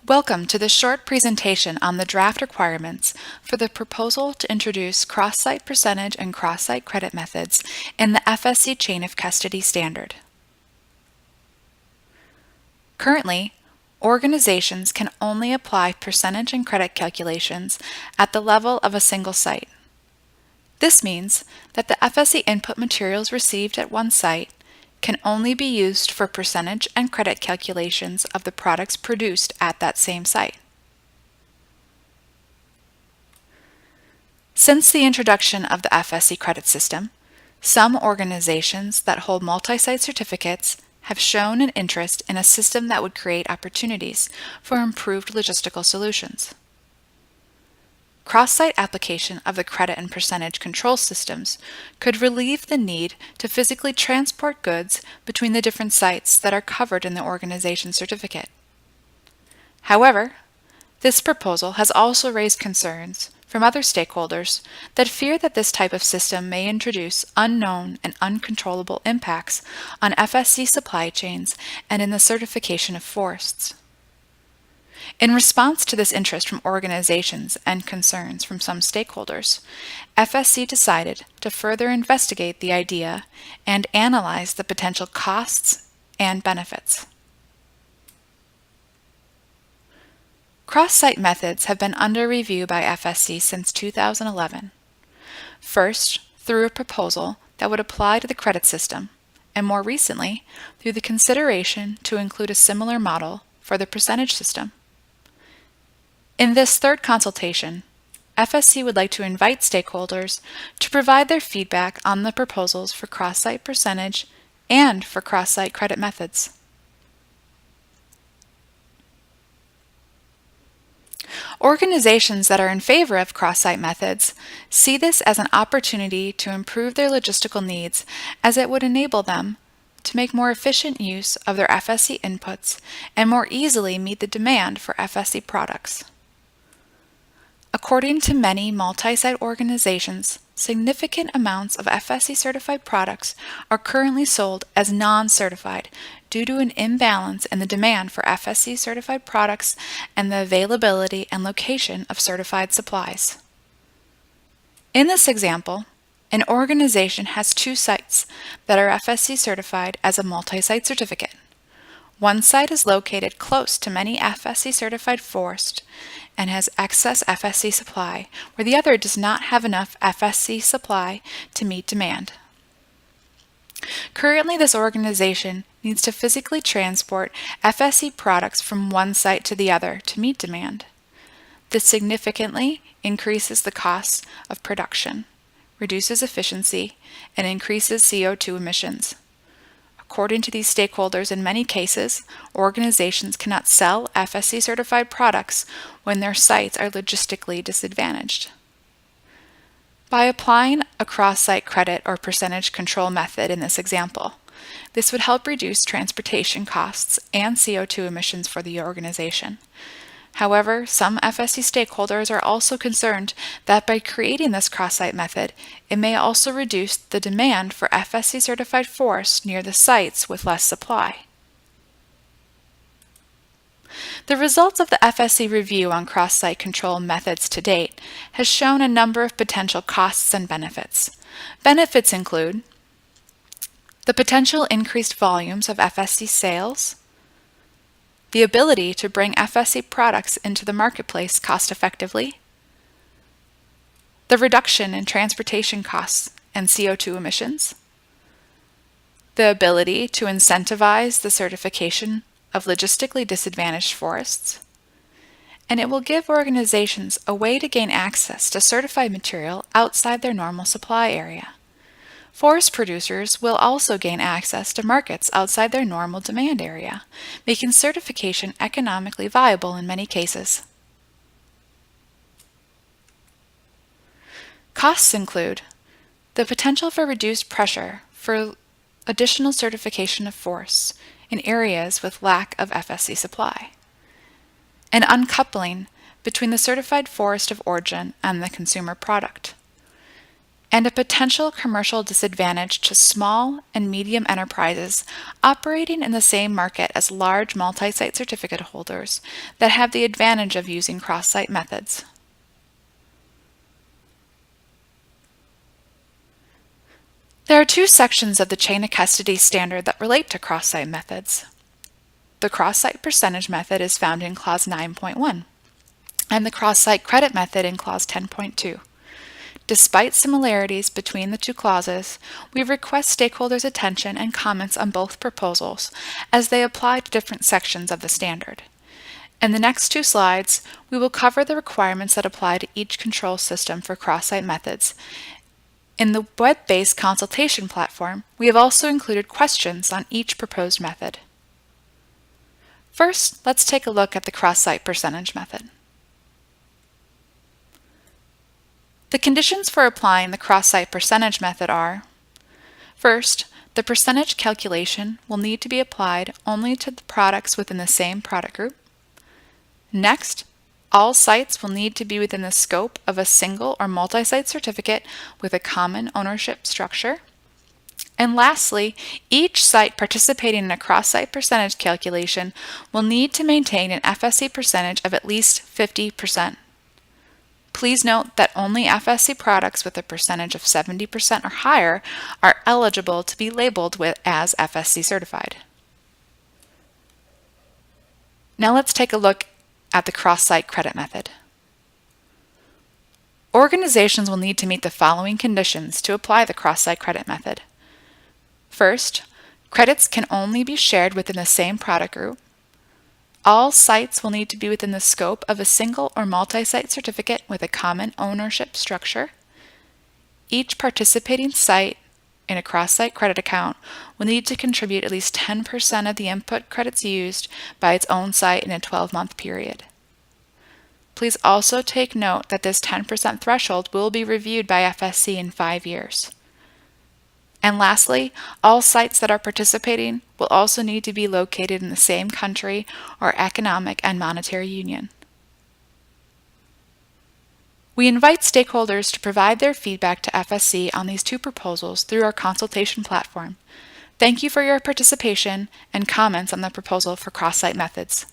Welcome to this short presentation on the draft requirements for the proposal to introduce cross-site percentage and cross-site credit methods in the FSC chain of custody standard. Currently, organizations can only apply percentage and credit calculations at the level of a single site. This means that the FSC input materials received at one site can only be used for percentage and credit calculations of the products produced at that same site. Since the introduction of the FSC credit system, some organizations that hold multi-site certificates have shown an interest in a system that would create opportunities for improved logistical solutions. Cross-site application of the credit and percentage control systems could relieve the need to physically transport goods between the different sites that are covered in the organization certificate. However, this proposal has also raised concerns from other stakeholders that fear that this type of system may introduce unknown and uncontrollable impacts on FSC supply chains and in the certification of forests. In response to this interest from organizations and concerns from some stakeholders, FSC decided to further investigate the idea and analyze the potential costs and benefits. Cross-site methods have been under review by FSC since 2011. First, through a proposal that would apply to the credit system, and more recently, through the consideration to include a similar model for the percentage system. In this third consultation, FSC would like to invite stakeholders to provide their feedback on the proposals for cross-site percentage and for cross-site credit methods. Organizations that are in favor of cross-site methods see this as an opportunity to improve their logistical needs, as it would enable them to make more efficient use of their FSC inputs and more easily meet the demand for FSC products. According to many multi-site organizations, significant amounts of FSC-certified products are currently sold as non-certified due to an imbalance in the demand for FSC-certified products and the availability and location of certified supplies. In this example, an organization has two sites that are FSC-certified as a multi-site certificate. One site is located close to many FSC-certified forests and has excess FSC supply, where the other does not have enough FSC supply to meet demand. Currently, this organization needs to physically transport FSC products from one site to the other to meet demand. This significantly increases the costs of production, reduces efficiency, and increases CO2 emissions. According to these stakeholders, in many cases, organizations cannot sell FSC-certified products when their sites are logistically disadvantaged. By applying a cross-site credit or percentage control method in this example, this would help reduce transportation costs and CO2 emissions for the organization. However, some FSC stakeholders are also concerned that by creating this cross-site method, it may also reduce the demand for FSC-certified forests near the sites with less supply. The results of the FSC review on cross-site control methods to date has shown a number of potential costs and benefits. Benefits include the potential increased volumes of FSC sales, the ability to bring FSC products into the marketplace cost-effectively, the reduction in transportation costs and CO2 emissions, the ability to incentivize the certification of logistically disadvantaged forests, and it will give organizations a way to gain access to certified material outside their normal supply area. Forest producers will also gain access to markets outside their normal demand area, making certification economically viable in many cases. Costs include the potential for reduced pressure for additional certification of forests in areas with lack of FSC supply, an uncoupling between the certified forest of origin and the consumer product, and a potential commercial disadvantage to small and medium enterprises operating in the same market as large multi-site certificate holders that have the advantage of using cross-site methods. There are two sections of the chain of custody standard that relate to cross-site methods. The cross-site percentage method is found in Clause 9.1, and the cross-site credit method in Clause 10.2. Despite similarities between the two clauses, we request stakeholders' attention and comments on both proposals as they apply to different sections of the standard. In the next two slides, we will cover the requirements that apply to each control system for cross-site methods. In the web-based consultation platform, we have also included questions on each proposed method. First, let's take a look at the cross-site percentage method. The conditions for applying the cross-site percentage method are: first, the percentage calculation will need to be applied only to the products within the same product group. Next, all sites will need to be within the scope of a single or multi-site certificate with a common ownership structure. And lastly, each site participating in a cross-site percentage calculation will need to maintain an FSC percentage of at least 50%. Please note that only FSC products with a percentage of 70% or higher are eligible to be labeled as FSC certified. Now let's take a look at the cross-site credit method. Organizations will need to meet the following conditions to apply the cross-site credit method. First, credits can only be shared within the same product group. All sites will need to be within the scope of a single or multi-site certificate with a common ownership structure. Each participating site in a cross-site credit account will need to contribute at least 10% of the input credits used by its own site in a 12-month period. Please also take note that this 10% threshold will be reviewed by FSC in 5 years. And lastly, all sites that are participating will also need to be located in the same country or economic and monetary union. We invite stakeholders to provide their feedback to FSC on these two proposals through our consultation platform. Thank you for your participation and comments on the proposal for cross-site methods.